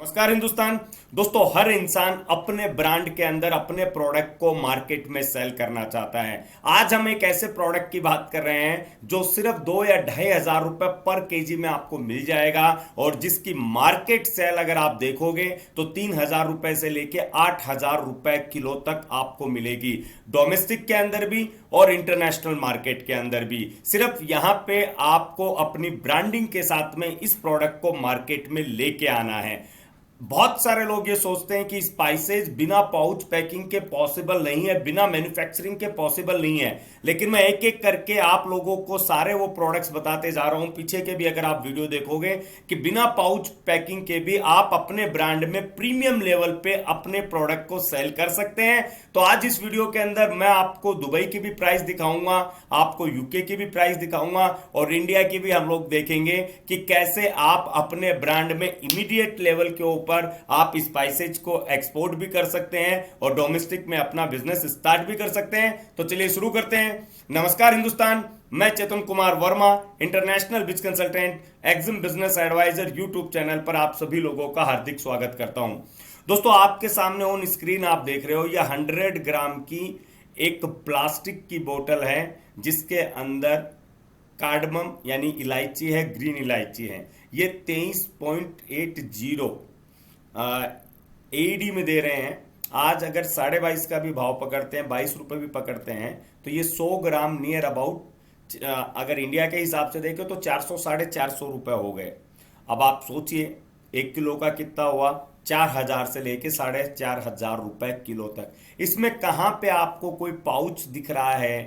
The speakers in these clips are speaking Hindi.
नमस्कार हिंदुस्तान। दोस्तों, हर इंसान अपने ब्रांड के अंदर अपने प्रोडक्ट को मार्केट में सेल करना चाहता है। आज हम एक ऐसे प्रोडक्ट की बात कर रहे हैं जो सिर्फ 2 या 2,500 रुपए पर केजी में आपको मिल जाएगा और जिसकी मार्केट सेल अगर आप देखोगे तो 3,000 रुपए से लेके 8,000 रुपए किलो तक आपको मिलेगी, डोमेस्टिक के अंदर भी और इंटरनेशनल मार्केट के अंदर भी। सिर्फ यहां पे आपको अपनी ब्रांडिंग के साथ में इस प्रोडक्ट को मार्केट में लेके आना है। बहुत सारे लोग ये सोचते हैं कि स्पाइसेस बिना पाउच पैकिंग के पॉसिबल नहीं है, बिना मैन्युफैक्चरिंग के पॉसिबल नहीं है, लेकिन मैं एक एक करके आप लोगों को सारे वो प्रोडक्ट्स बताते जा रहा हूं। पीछे के भी अगर आप वीडियो देखोगे कि बिना पाउच पैकिंग के भी आप अपने ब्रांड में प्रीमियम लेवल पे अपने प्रोडक्ट को सेल कर सकते हैं। तो आज इस वीडियो के अंदर मैं आपको दुबई की भी प्राइस दिखाऊंगा, आपको यूके की भी प्राइस दिखाऊंगा और इंडिया की भी हम लोग देखेंगे कि कैसे आप अपने ब्रांड में इमीडिएट लेवल के ऊपर आप स्पाइसेज को एक्सपोर्ट भी कर सकते हैं और डोमेस्टिक में अपना बिजनेस स्टार्ट भी कर सकते हैं। तो चलिए शुरू करते हैं। नमस्कार हिंदुस्तान, मैं Chetan Kumar Verma, international biz consultant, EXIM business advisor YouTube channel पर आप सभी लोगों का हार्दिक स्वागत करता हूं। दोस्तों, आपके सामने ऑन स्क्रीन आप देख रहे हो यह 100 ग्राम की एक प्लास्टिक की बोतल है जिसके अंदर कार्डमम यानी इलायची है, ग्रीन इलायची है। ये 23.80 एडी में दे रहे हैं। आज अगर 22.5 का भी भाव पकड़ते हैं, 22 रुपए भी पकड़ते हैं, तो ये 100 ग्राम नियर अबाउट अगर इंडिया के हिसाब से देखें तो 400 450 रुपए हो गए। अब आप सोचिए 1 किलो का कितना हुआ, 4,000 से लेके 4,500 रुपए किलो तक। इसमें कहाँ पे आपको कोई पाउच दिख रहा है,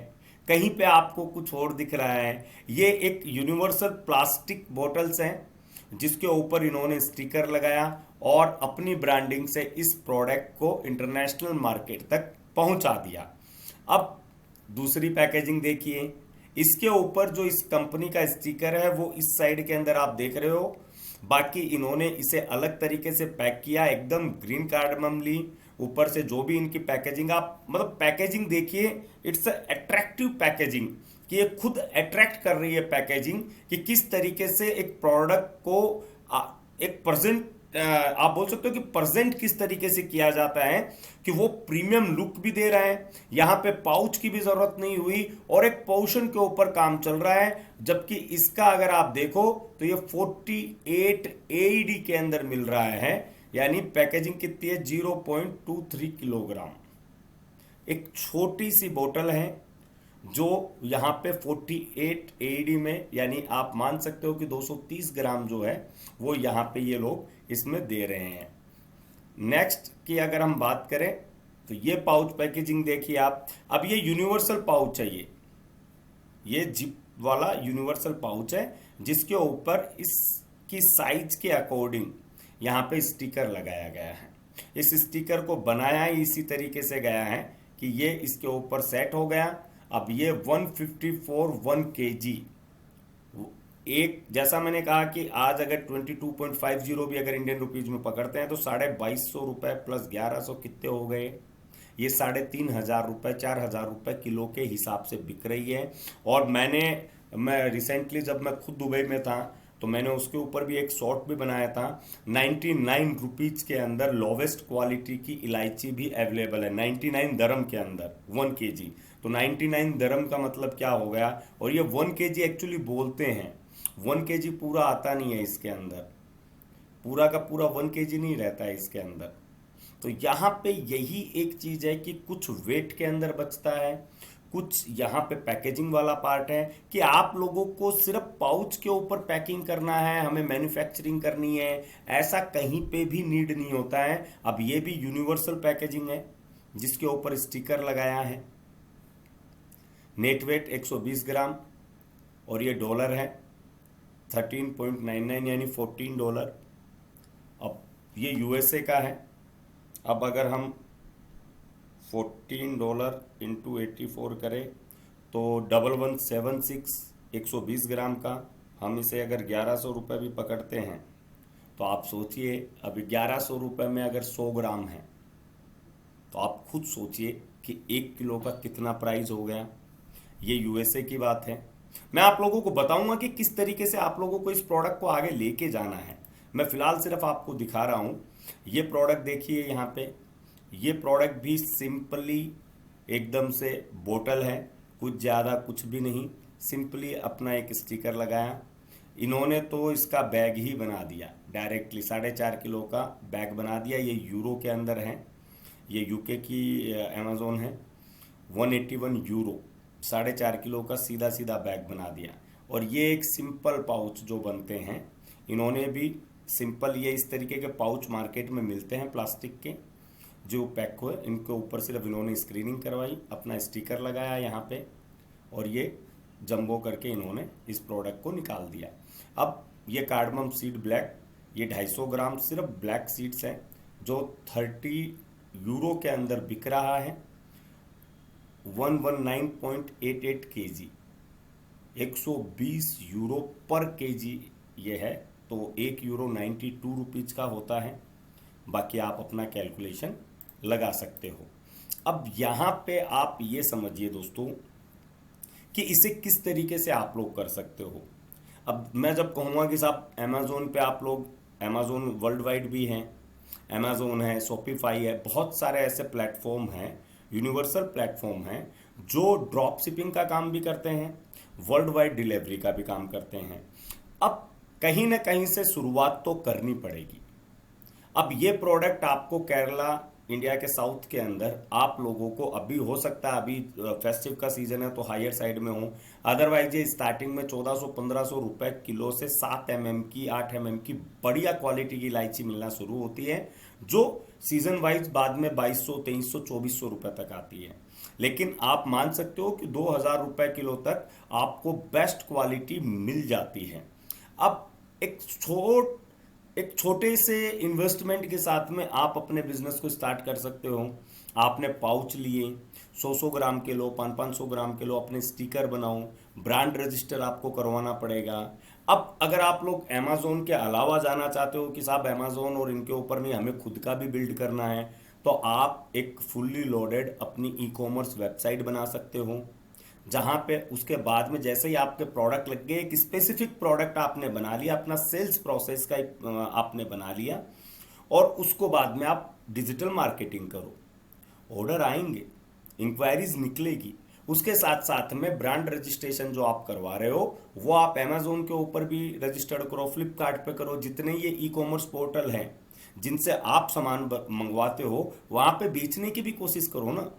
कहीं पे आपको कुछ और दिख रहा है? ये एक यूनिवर्सल प्लास्टिक बोटल्स हैं जिसके ऊपर इन्होंने स्टिकर लगाया और अपनी ब्रांडिंग से इस प्रोडक्ट को इंटरनेशनल मार्केट तक पहुंचा दिया। अब दूसरी पैकेजिंग देखिए, इसके ऊपर जो इस कंपनी का स्टिकर है वो इस साइड के अंदर आप देख रहे हो। बाकी इन्होंने इसे अलग तरीके से पैक किया, एकदम ग्रीन कार्डमम ली। ऊपर से जो भी इनकी पैकेजिंग, आप मतलब पैकेजिंग देखिए, इट्स अट्रैक्टिव पैकेजिंग कि ये खुद अट्रैक्ट कर रही है पैकेजिंग कि किस तरीके से एक प्रोडक्ट को एक प्रेजेंट, आप बोल सकते हो कि प्रेजेंट किस तरीके से किया जाता है कि वो प्रीमियम लुक भी दे रहा है। यहां पे पाउच की भी जरूरत नहीं हुई और एक पोर्शन के ऊपर काम चल रहा है। जबकि इसका अगर आप देखो तो ये 48 एडी के अंदर मिल रहा है, यानी पैकेजिंग कितनी है, 0.23 किलोग्राम। एक छोटी सी बोतल है जो यहाँ पे 48 एडी में, यानी आप मान सकते हो कि 230 ग्राम जो है वो यहाँ पे ये लोग इसमें दे रहे हैं। नेक्स्ट की अगर हम बात करें तो ये पाउच पैकेजिंग देखिए आप। अब ये यूनिवर्सल पाउच है, ये जिप वाला यूनिवर्सल पाउच है जिसके ऊपर इसकी साइज के अकॉर्डिंग यहाँ पे स्टिकर लगाया गया है। इस स्टिकर को बनाया ही इसी तरीके से गया है कि ये इसके ऊपर सेट हो गया। अब ये 154 1 kg, एक जैसा मैंने कहा कि आज अगर 22.50 भी अगर इंडियन रुपीज में पकड़ते हैं तो 2,250 रुपए प्लस 1100 कितने हो गए, ये 3,500 रुपए, 4,000 रुपए किलो के हिसाब से बिक रही है। और मैं रिसेंटली जब मैं खुद दुबई में था तो मैंने उसके ऊपर भी एक शॉर्ट भी बनाया था। 99 रुपीज के अंदर लोवेस्ट क्वालिटी की इलायची भी अवेलेबल है, 99 दरम के अंदर 1 kg। तो 99 दरम का मतलब क्या हो गया, और ये 1 kg एक्चुअली बोलते हैं, 1 kg पूरा आता नहीं है इसके अंदर, पूरा का पूरा 1 kg नहीं रहता है इसके अंदर। तो यहाँ पे यही एक चीज है कि कुछ वेट के अंदर बचता है, कुछ यहाँ पे पैकेजिंग वाला पार्ट है कि आप लोगों को सिर्फ पाउच के ऊपर पैकिंग करना है, हमें मैन्युफैक्चरिंग करनी है, ऐसा कहीं पे भी नीड नहीं होता है। अब ये भी यूनिवर्सल पैकेजिंग है जिसके ऊपर स्टिकर लगाया है। नेट वेट 120 ग्राम और ये डॉलर है 13.99 यानी $14। अब ये यूएसए का है। अब अगर हम $14 इंटू 84 करें तो 1176, 120 ग्राम का। हम इसे अगर 1100 रुपये भी पकड़ते हैं तो आप सोचिए, अभी 1100 रुपये में अगर 100 ग्राम है तो आप खुद सोचिए कि 1 किलो का कितना प्राइस हो गया। ये यूएसए की बात है। मैं आप लोगों को बताऊंगा कि किस तरीके से आप लोगों को इस प्रोडक्ट को आगे लेके जाना है। मैं फिलहाल सिर्फ आपको दिखा रहा हूँ। ये प्रोडक्ट देखिए यहाँ पे, ये प्रोडक्ट भी सिंपली एकदम से बोतल है, कुछ ज़्यादा कुछ भी नहीं, सिंपली अपना एक स्टिकर लगाया। इन्होंने तो इसका बैग ही बना दिया डायरेक्टली, 4.5 किलो का बैग बना दिया। ये यूरो के अंदर है, ये यूके की अमेज़ोन है। 181 यूरो, 4.5 किलो का सीधा सीधा बैग बना दिया। और ये एक सिंपल पाउच जो बनते हैं, इन्होंने भी सिंपल, ये इस तरीके के पाउच मार्केट में मिलते हैं प्लास्टिक के जो पैक हुए, इनके ऊपर सिर्फ इन्होंने स्क्रीनिंग करवाई, अपना स्टिकर लगाया यहाँ पे, और ये जंबो करके इन्होंने इस प्रोडक्ट को निकाल दिया। अब ये कार्डमम सीड ब्लैक, ये 250 ग्राम सिर्फ ब्लैक सीड्स हैं, जो 30 यूरो के अंदर बिक रहा है। 119.88 केजी, 120 यूरो पर केजी ये है, तो 1 यूरो 92 रुपीज का होता है। बाकी आप अपना कैलकुलेशन लगा सकते हो। अब यहाँ पे आप ये समझिए दोस्तों कि इसे किस तरीके से आप लोग कर सकते हो। अब मैं जब कहूँगा कि साहब अमेज़ोन पे आप लोग, अमेज़ोन वर्ल्ड वाइड भी हैं, अमेज़ोन है, शॉपिफाई है, बहुत सारे ऐसे प्लेटफॉर्म हैं, यूनिवर्सल प्लेटफॉर्म हैं जो ड्रॉप शिपिंग का काम भी करते हैं, वर्ल्ड वाइड डिलीवरी का भी काम करते हैं। अब कहीं ना कहीं से शुरुआत तो करनी पड़ेगी। अब ये प्रोडक्ट आपको केरला, इंडिया के साउथ के अंदर आप लोगों को अभी हो सकता है, अभी फेस्टिव का सीजन है तो हायर साइड में हो, अदरवाइज ये स्टार्टिंग में 1400-1500 रुपए किलो से 7 mm की, 8 mm की बढ़िया क्वालिटी की इलायची मिलना शुरू होती है, जो सीजन वाइज बाद में 2200, 2300, 2400 रुपए तक आती है। लेकिन आप मान सकते हो कि 2000 रुपए किलो तक आपको बेस्ट क्वालिटी मिल जाती है। अब एक छोटे से इन्वेस्टमेंट के साथ में आप अपने बिजनेस को स्टार्ट कर सकते हो। आपने पाउच लिए, 100-100 ग्राम के लो, 500-500 ग्राम के लो, अपने स्टिकर बनाओ, ब्रांड रजिस्टर आपको करवाना पड़ेगा। अब अगर आप लोग अमेज़ोन के अलावा जाना चाहते हो कि साहब अमेज़ोन और इनके ऊपर नहीं, हमें खुद का भी बिल्ड करना है, तो आप एक फुल्ली लोडेड अपनी ई कॉमर्स वेबसाइट बना सकते हो, जहां पे उसके बाद में जैसे ही आपके प्रोडक्ट लग गए, एक स्पेसिफिक प्रोडक्ट आपने बना लिया, अपना सेल्स प्रोसेस का एक आपने बना लिया, और उसको बाद में आप डिजिटल मार्केटिंग करो, ऑर्डर आएंगे, इंक्वायरीज निकलेगी, उसके साथ साथ में ब्रांड रजिस्ट्रेशन जो आप करवा रहे हो वो आप अमेज़ोन के ऊपर भी रजिस्टर्ड करो, फ्लिपकार्ट पे करो, जितने ये ई कॉमर्स पोर्टल हैं जिनसे आप सामान मंगवाते हो वहां पे बेचने की भी कोशिश करो ना।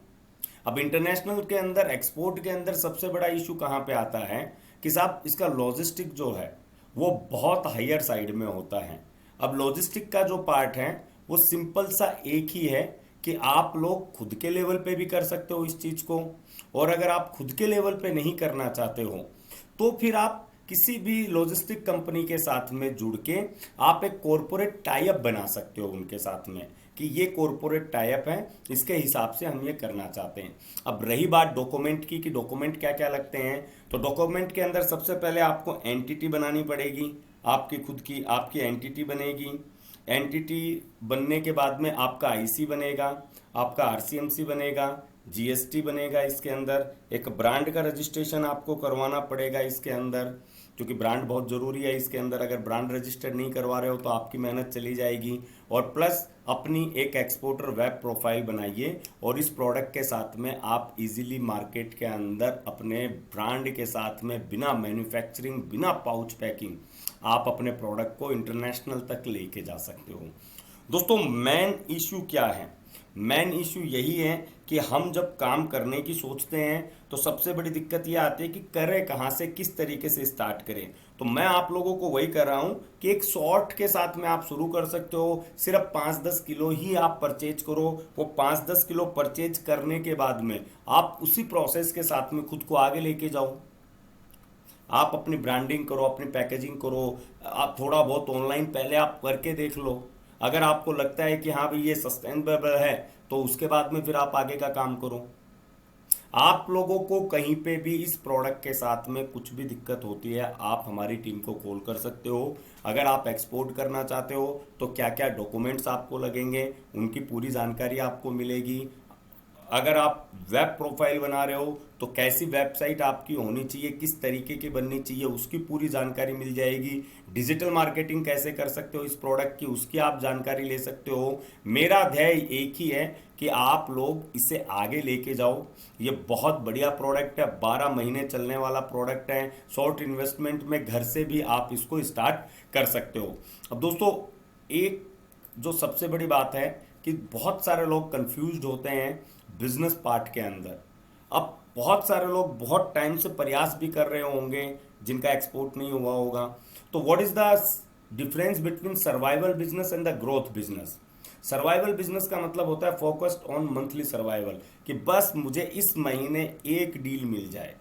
अब इंटरनेशनल के अंदर, एक्सपोर्ट के अंदर सबसे बड़ा इशू कहाँ पे आता है कि साहब इसका लॉजिस्टिक जो है वो बहुत हायर साइड में होता है। अब लॉजिस्टिक का जो पार्ट है वो सिंपल सा एक ही है कि आप लोग खुद के लेवल पे भी कर सकते हो इस चीज को, और अगर आप खुद के लेवल पे नहीं करना चाहते हो तो फिर आप किसी भी लॉजिस्टिक कंपनी के साथ में जुड़ के आप एक कॉरपोरेट टाई अप बना सकते हो उनके साथ में, कि ये कॉरपोरेट टाई अप है, इसके हिसाब से हम ये करना चाहते हैं। अब रही बात डॉक्यूमेंट की कि डॉक्यूमेंट क्या क्या लगते हैं, तो डॉक्यूमेंट के अंदर सबसे पहले आपको एंटिटी बनानी पड़ेगी, आपकी खुद की आपकी एंटिटी बनेगी। एंटिटी बनने के बाद में आपका आईसी बनेगा, आपका आरसीएमसी बनेगा, जीएसटी बनेगा, इसके अंदर एक ब्रांड का रजिस्ट्रेशन आपको करवाना पड़ेगा इसके अंदर, क्योंकि ब्रांड बहुत ज़रूरी है इसके अंदर। अगर ब्रांड रजिस्टर नहीं करवा रहे हो तो आपकी मेहनत चली जाएगी। और प्लस अपनी एक एक्सपोर्टर वेब प्रोफाइल बनाइए, और इस प्रोडक्ट के साथ में आप इजीली मार्केट के अंदर अपने ब्रांड के साथ में बिना मैन्युफैक्चरिंग, बिना पाउच पैकिंग, आप अपने प्रोडक्ट को इंटरनेशनल तक लेके जा सकते हो। दोस्तों मेन इश्यू क्या है? मेन इश्यू यही है कि हम जब काम करने की सोचते हैं तो सबसे बड़ी दिक्कत यह आती है कि करें कहाँ से, किस तरीके से स्टार्ट करें। तो मैं आप लोगों को वही कर रहा हूँ कि एक शॉर्ट के साथ में आप शुरू कर सकते हो। सिर्फ 5-10 किलो ही आप परचेज करो। वो 5-10 किलो परचेज करने के बाद में आप उसी प्रोसेस के साथ में खुद को आगे लेके जाओ। आप अपनी ब्रांडिंग करो, अपनी पैकेजिंग करो, आप थोड़ा बहुत ऑनलाइन पहले आप करके देख लो। अगर आपको लगता है कि हाँ भाई ये सस्टेनेबल है तो उसके बाद में फिर आप आगे का काम करो। आप लोगों को कहीं पे भी इस प्रोडक्ट के साथ में कुछ भी दिक्कत होती है, आप हमारी टीम को कॉल कर सकते हो। अगर आप एक्सपोर्ट करना चाहते हो तो क्या क्या डॉक्यूमेंट्स आपको लगेंगे उनकी पूरी जानकारी आपको मिलेगी। अगर आप वेब प्रोफाइल बना रहे हो तो कैसी वेबसाइट आपकी होनी चाहिए, किस तरीके की बननी चाहिए, उसकी पूरी जानकारी मिल जाएगी। डिजिटल मार्केटिंग कैसे कर सकते हो इस प्रोडक्ट की, उसकी आप जानकारी ले सकते हो। मेरा ध्येय एक ही है कि आप लोग इसे आगे लेके जाओ। ये बहुत बढ़िया प्रोडक्ट है, 12 महीने चलने वाला प्रोडक्ट है। शॉर्ट इन्वेस्टमेंट में घर से भी आप इसको स्टार्ट कर सकते हो। अब दोस्तों, एक जो सबसे बड़ी बात है कि बहुत सारे लोग कंफ्यूज्ड होते हैं बिजनेस पार्ट के अंदर। अब बहुत सारे लोग बहुत टाइम से प्रयास भी कर रहे होंगे जिनका एक्सपोर्ट नहीं हुआ होगा। तो what is the difference between survival business and the growth business? Survival business का मतलब होता है फोकस्ड ऑन मंथली सर्वाइवल, कि बस मुझे इस महीने एक डील मिल जाए,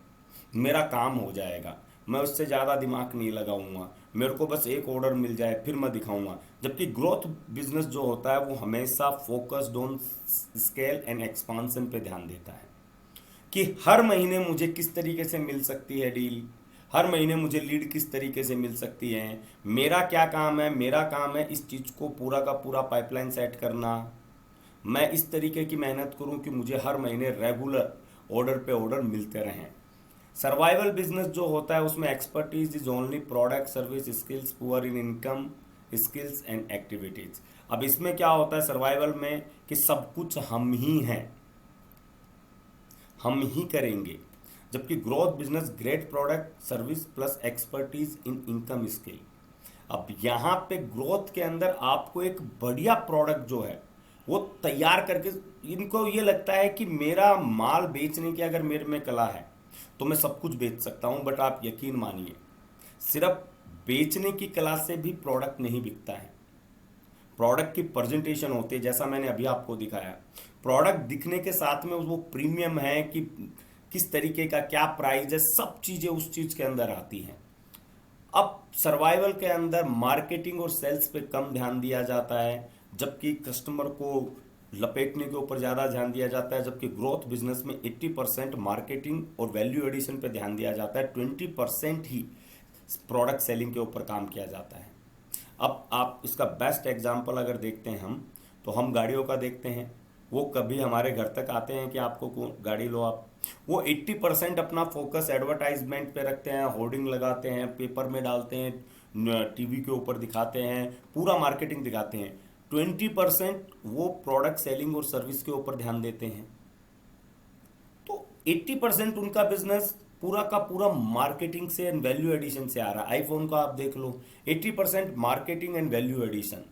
मेरा काम हो जाएगा, मैं उससे ज़्यादा दिमाग नहीं लगाऊंगा, मेरे को बस एक ऑर्डर मिल जाए फिर मैं दिखाऊंगा। जबकि ग्रोथ बिजनेस जो होता है वो हमेशा focused on scale and expansion पे ध्यान देता है, कि हर महीने मुझे किस तरीके से मिल सकती है डील, हर महीने मुझे लीड किस तरीके से मिल सकती है। मेरा क्या काम है? मेरा काम है इस चीज़ को पूरा का पूरा पाइपलाइन सेट करना। मैं इस तरीके की मेहनत करूं कि मुझे हर महीने रेगुलर ऑर्डर पे ऑर्डर मिलते रहें। सर्वाइवल बिजनेस जो होता है उसमें expertise is only product service skills, poor in income skills and activities. अब इसमें क्या होता है सर्वाइवल में कि सब कुछ हम ही हैं, हम ही करेंगे। जबकि growth business great product service plus expertise in income skill. अब यहाँ पे ग्रोथ के अंदर आपको एक बढ़िया प्रोडक्ट जो है वो तैयार करके, इनको ये लगता है कि मेरा माल बेचने की अगर मेरे में कला है तो मैं सब कुछ बेच सकता हूं। बट आप यकीन मानिए, सिर्फ बेचने की कला से भी प्रोडक्ट नहीं बिकता है। प्रोडक्ट की प्रेजेंटेशन होती है, जैसा मैंने अभी आपको दिखाया। प्रोडक्ट दिखने के साथ में वो प्रीमियम है कि किस तरीके का क्या प्राइस है, सब चीजें उस चीज के अंदर आती हैं। अब सर्वाइवल के अंदर मार्केटिंग और सेल्स पे कम ध्यान दिया जाता है, जबकि कस्टमर को लपेटने के ऊपर ज़्यादा ध्यान दिया जाता है। जबकि ग्रोथ बिजनेस में 80% मार्केटिंग और वैल्यू एडिशन पे ध्यान दिया जाता है, 20% ही प्रोडक्ट सेलिंग के ऊपर काम किया जाता है। अब आप इसका बेस्ट एग्जांपल अगर देखते हैं हम, तो हम गाड़ियों का देखते हैं। वो कभी हमारे घर तक आते हैं कि आपको गाड़ी लो आप, वो 80% अपना फोकस एडवर्टाइजमेंट पे रखते हैं, होर्डिंग लगाते हैं, पेपर में डालते हैं, टीवी के ऊपर दिखाते हैं, पूरा मार्केटिंग दिखाते हैं। 20% वो प्रोडक्ट सेलिंग और सर्विस के ऊपर ध्यान देते हैं। तो 80% उनका बिजनेस पूरा का पूरा मार्केटिंग से एंड वैल्यू एडिशन से आ रहा है। आईफोन का आप देख लो, 80% मार्केटिंग एंड वैल्यू एडिशन,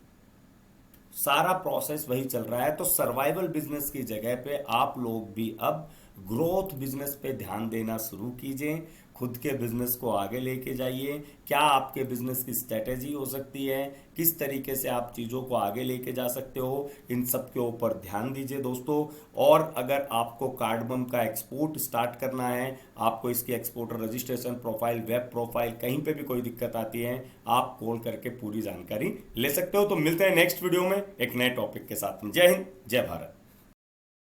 सारा प्रोसेस वही चल रहा है। तो सर्वाइवल बिजनेस की जगह पे आप लोग भी अब ग्रोथ बिजनेस पे ध्यान देना शुरू कीजिए, खुद के बिजनेस को आगे लेके जाइए। क्या आपके बिजनेस की स्ट्रेटेजी हो सकती है, किस तरीके से आप चीज़ों को आगे लेके जा सकते हो, इन सब के ऊपर ध्यान दीजिए दोस्तों। और अगर आपको कार्डमम का एक्सपोर्ट स्टार्ट करना है, आपको इसकी exporter registration, profile, web profile, कहीं पे भी कोई दिक्कत आती है, आप कॉल करके पूरी जानकारी ले सकते हो। तो मिलते हैं नेक्स्ट वीडियो में एक नए टॉपिक के साथ में। जय हिंद, जय भारत।